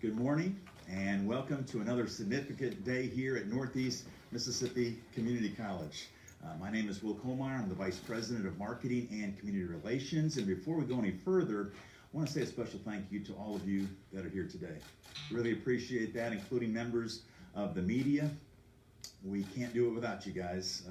Good morning and welcome to another significant day here at Northeast Mississippi Community College. My name is Will Colmeyer. I'm the Vice President of Marketing and Community Relations. And before we go any further, I want to say a special thank you to all of you that are here today. Really appreciate that, including members of the media. We can't do it without you guys.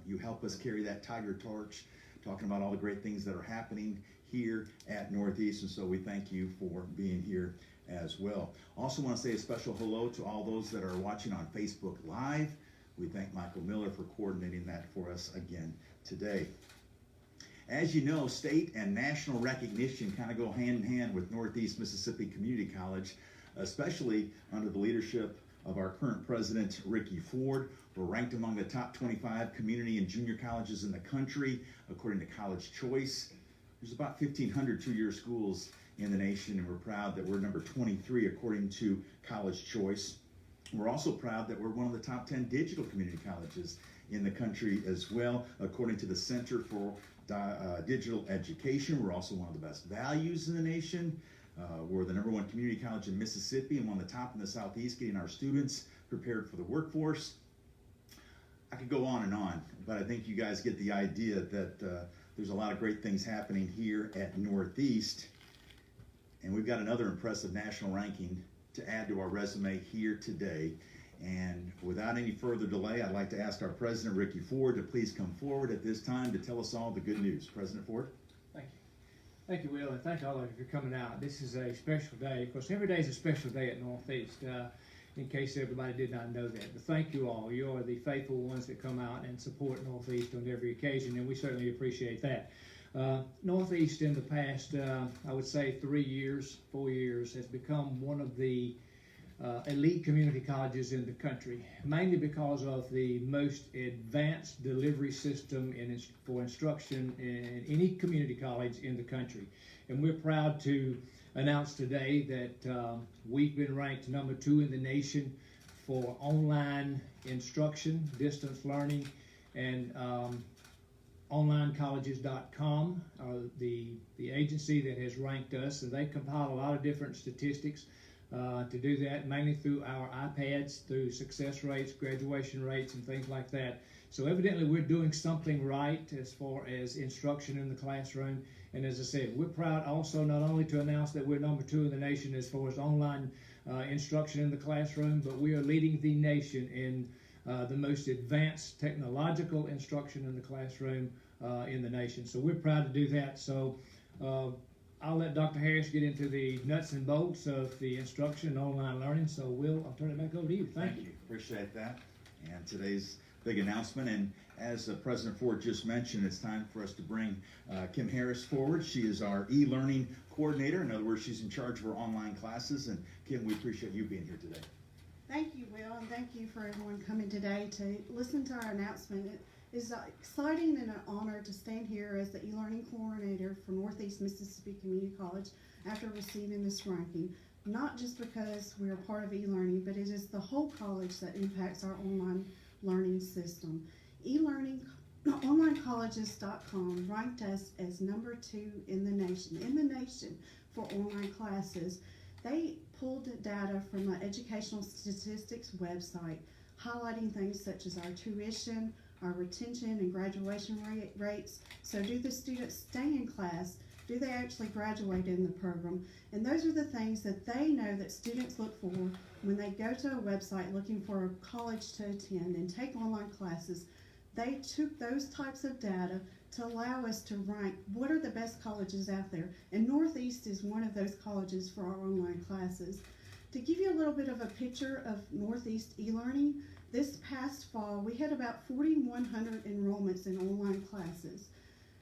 You help us carry that Tiger torch, talking about all the great things that are happening here at Northeast, and so we thank you for being here as well. Also want to say a special hello to all those that are watching on Facebook Live. We thank Michael Miller for coordinating that for us again today. As you know, state and national recognition kind of go hand in hand with Northeast Mississippi Community College, especially under the leadership of our current president, Ricky Ford. We're ranked among the top 25 community and junior colleges in the country, according to College Choice. There's about 1,500 two-year schools in the nation, and we're proud that we're number 23 according to College Choice. We're also proud that we're one of the top 10 digital community colleges in the country as well, according to the Center for Digital Education. We're also one of the best values in the nation. We're the number 1 community college in Mississippi and one of the top in the Southeast, getting our students prepared for the workforce. I could go on, but I think you guys get the idea that there's a lot of great things happening here at Northeast. And we've got another impressive national ranking to add to our resume here today. And without any further delay, I'd like to ask our president, Ricky Ford, to please come forward at this time to tell us all the good news. President Ford. Thank you. Thank you, Will, and thank all of you for coming out. This is a special day. Of course, every day is a special day at Northeast, in case everybody did not know that. But thank you all. You are the faithful ones that come out and support Northeast on every occasion, and we certainly appreciate that. Northeast in the past, I would say 4 years, has become one of the elite community colleges in the country, mainly because of the most advanced delivery system for instruction in any community college in the country. And we're proud to announce today that we've been ranked number 2 in the nation for online instruction, distance learning, and onlinecolleges.com are the agency that has ranked us, and they compile a lot of different statistics to do that, mainly through our iPads, through success rates, graduation rates, and things like that. So evidently we're doing something right as far as instruction in the classroom. And as I said, we're proud also not only to announce that we're number 2 in the nation as far as online instruction in the classroom, but we are leading the nation in the most advanced technological instruction in the classroom in the nation. So we're proud to do that. So I'll let Dr. Harris get into the nuts and bolts of the instruction and online learning. So Will, I'll turn it back over to you. Thank you. Appreciate that. And today's big announcement, and as President Ford just mentioned, it's time for us to bring Kim Harris forward. She is our ELearning Coordinator. In other words, she's in charge of our online classes. And Kim, we appreciate you being here today. Thank you, Will, and thank you for everyone coming today to listen to our announcement. It is exciting and an honor to stand here as the ELearning Coordinator for Northeast Mississippi Community College after receiving this ranking, not just because we are part of eLearning, but it is the whole college that impacts our online learning system. Onlinecolleges.com ranked us as number 2 in the nation for online classes. They pulled data from an educational statistics website highlighting things such as our tuition, our retention and graduation rates. So do the students stay in class? Do they actually graduate in the program? And those are the things that they know that students look for when they go to a website looking for a college to attend and take online classes. They took those types of data to allow us to rank what are the best colleges out there. And Northeast is one of those colleges for our online classes. To give you a little bit of a picture of Northeast eLearning, this past fall we had about 4,100 enrollments in online classes.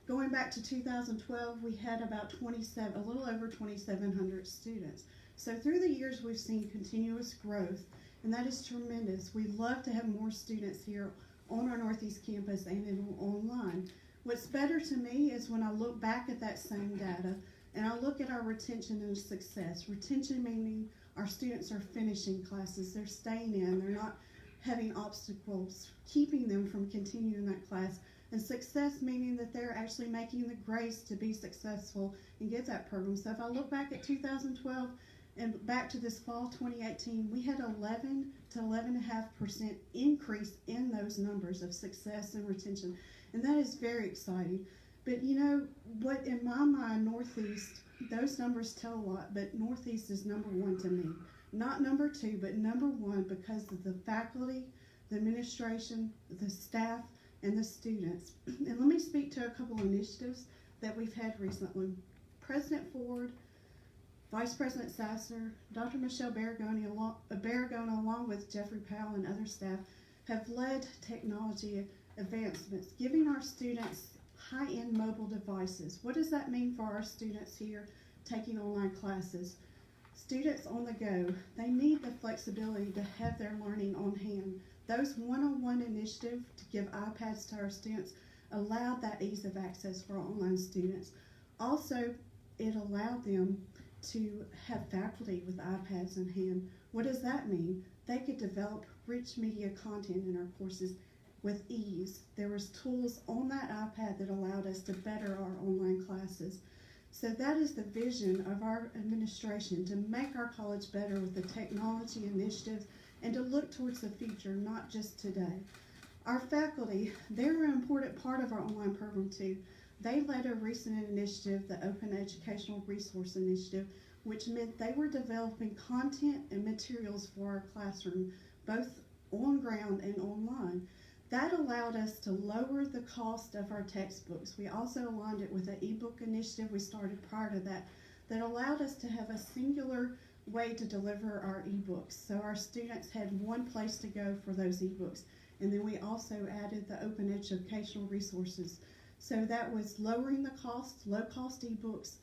Going back to 2012, we had about a little over 2,700 students. So through the years we've seen continuous growth, and that is tremendous. We love to have more students here on our Northeast campus and online. What's better to me is when I look back at that same data and I look at our retention and success. Retention meaning our students are finishing classes, they're staying in, they're not having obstacles keeping them from continuing that class. And success meaning that they're actually making the grades to be successful and get that program. So if I look back at 2012, And back to this fall 2018, we had 11 to 11.5% increase in those numbers of success and retention. And that is very exciting. But you know what, in my mind, Northeast, those numbers tell a lot, but Northeast is number one to me. Not number two, but number one because of the faculty, the administration, the staff, and the students. And let me speak to a couple of initiatives that we've had recently. President Ford, Vice President Sasser, Dr. Michelle Barragona, along with Jeffrey Powell and other staff, have led technology advancements, giving our students high-end mobile devices. What does that mean for our students here taking online classes? Students on the go, they need the flexibility to have their learning on hand. Those one-on-one initiatives to give iPads to our students allowed that ease of access for our online students. Also, it allowed them to have faculty with iPads in hand. What does that mean? They could develop rich media content in our courses with ease. There was tools on that iPad that allowed us to better our online classes. So that is the vision of our administration, to make our college better with the technology initiatives and to look towards the future, not just today. Our faculty, they're an important part of our online program too. They led a recent initiative, the Open Educational Resource Initiative, which meant they were developing content and materials for our classroom, both on ground and online. That allowed us to lower the cost of our textbooks. We also aligned it with an ebook initiative we started prior to that, that allowed us to have a singular way to deliver our ebooks. So our students had one place to go for those ebooks. And then we also added the Open Educational Resources. So that was lowering the cost, low-cost ebooks,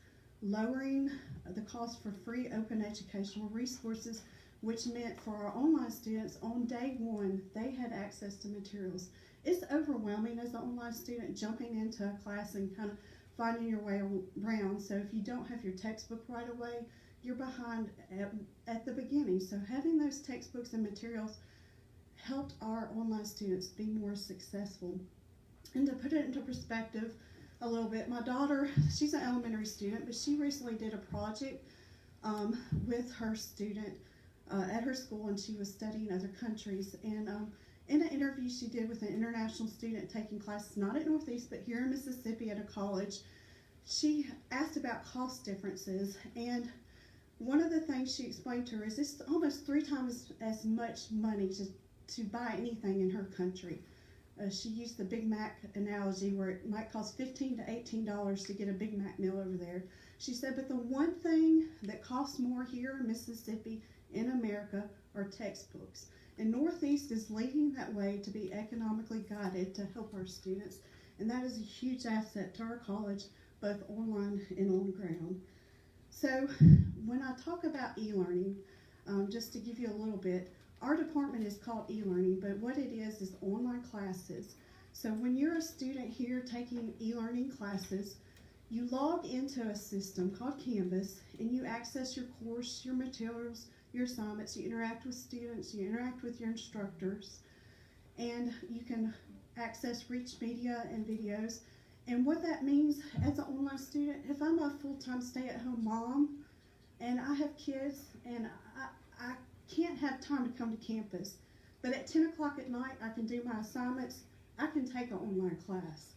lowering the cost for free open educational resources, which meant for our online students, on day one, they had access to materials. It's overwhelming as an online student jumping into a class and kind of finding your way around. So if you don't have your textbook right away, you're behind at the beginning. So having those textbooks and materials helped our online students be more successful. And to put it into perspective a little bit, my daughter, she's an elementary student, but she recently did a project with her student at her school, and she was studying other countries. And in an interview she did with an international student taking classes not at Northeast, but here in Mississippi at a college, she asked about cost differences. And one of the things she explained to her is it's almost 3 times as much money to buy anything in her country. She used the Big Mac analogy where it might cost $15 to $18 to get a Big Mac meal over there. She said, but the one thing that costs more here in Mississippi, in America, are textbooks. And Northeast is leading that way to be economically guided to help our students. And that is a huge asset to our college, both online and on ground. So when I talk about e-learning, just to give you a little bit, our department is called eLearning, but what it is online classes. So when you're a student here taking e-learning classes, you log into a system called Canvas and you access your course, your materials, your assignments, you interact with students, you interact with your instructors, and you can access rich media and videos. And what that means as an online student, if I'm a full-time stay-at-home mom and I have kids and I can't have time to come to campus, but at 10 o'clock at night I can do my assignments, I can take an online class.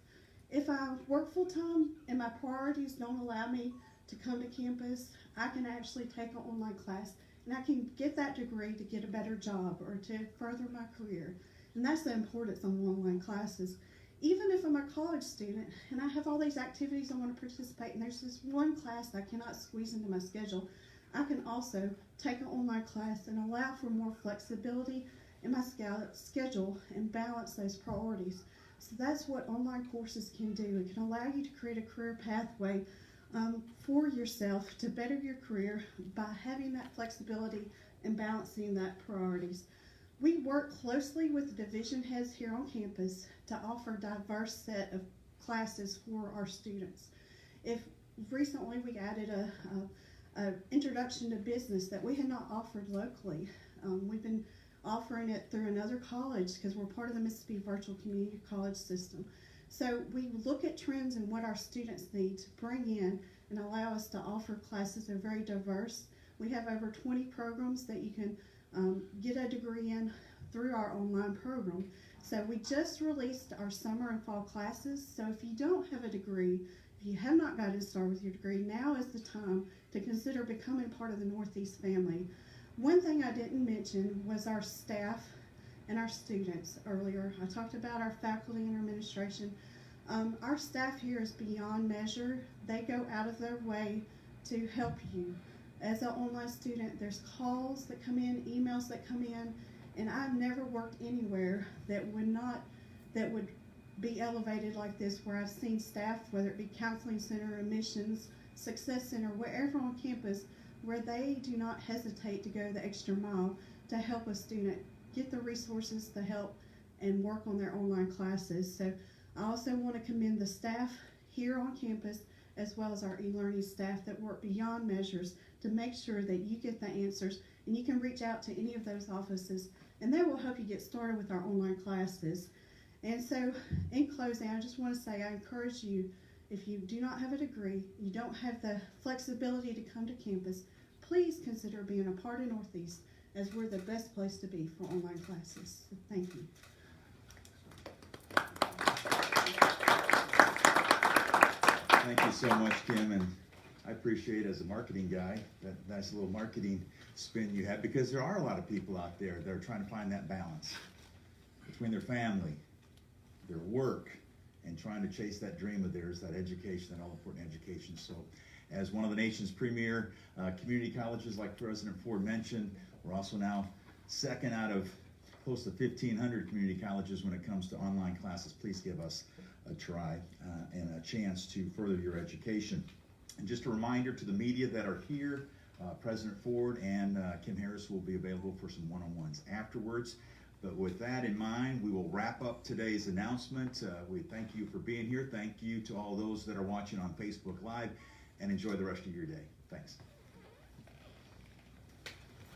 If I work full-time and my priorities don't allow me to come to campus, I can actually take an online class and I can get that degree to get a better job or to further my career. And that's the importance of online classes. Even if I'm a college student and I have all these activities I want to participate in, there's this one class I cannot squeeze into my schedule, I can also take an online class and allow for more flexibility in my schedule and balance those priorities. So that's what online courses can do. It can allow you to create a career pathway for yourself to better your career by having that flexibility and balancing that priorities. We work closely with the division heads here on campus to offer a diverse set of classes for our students. If recently we added a introduction to business that we had not offered locally. We've been offering it through another college because we're part of the Mississippi Virtual Community College system. So we look at trends and what our students need to bring in and allow us to offer classes that are very diverse. We have over 20 programs that you can get a degree in through our online program. So we just released our summer and fall classes. So if you don't have a degree, if you have not gotten started with your degree, now is the time to consider becoming part of the Northeast family. One thing I didn't mention was our staff and our students earlier. I talked about our faculty and our administration. Our staff here is beyond measure. They go out of their way to help you. As an online student, there's calls that come in, emails that come in, and I've never worked anywhere that would be elevated like this, where I've seen staff, whether it be counseling center, admissions, success center, wherever on campus, where they do not hesitate to go the extra mile to help a student get the resources, the help, and work on their online classes. So I also want to commend the staff here on campus, as well as our e-learning staff that work beyond measures to make sure that you get the answers, and you can reach out to any of those offices and they will help you get started with our online classes. And so in closing, I just want to say I encourage you, if you do not have a degree, you don't have the flexibility to come to campus, please consider being a part of Northeast, as we're the best place to be for online classes. So thank you. Thank you so much, Kim, and I appreciate, as a marketing guy, that nice little marketing spin you have, because there are a lot of people out there that are trying to find that balance between their family, their work, and trying to chase that dream of theirs, that education, that all-important education. So as one of the nation's premier community colleges, like President Ford mentioned, we're also now second out of close to 1,500 community colleges when it comes to online classes. Please give us a try and a chance to further your education. And just a reminder to the media that are here, President Ford and Kim Harris will be available for some one-on-ones afterwards. But with that in mind, we will wrap up today's announcement. We thank you for being here. Thank you to all those that are watching on Facebook Live, and enjoy the rest of your day. Thanks.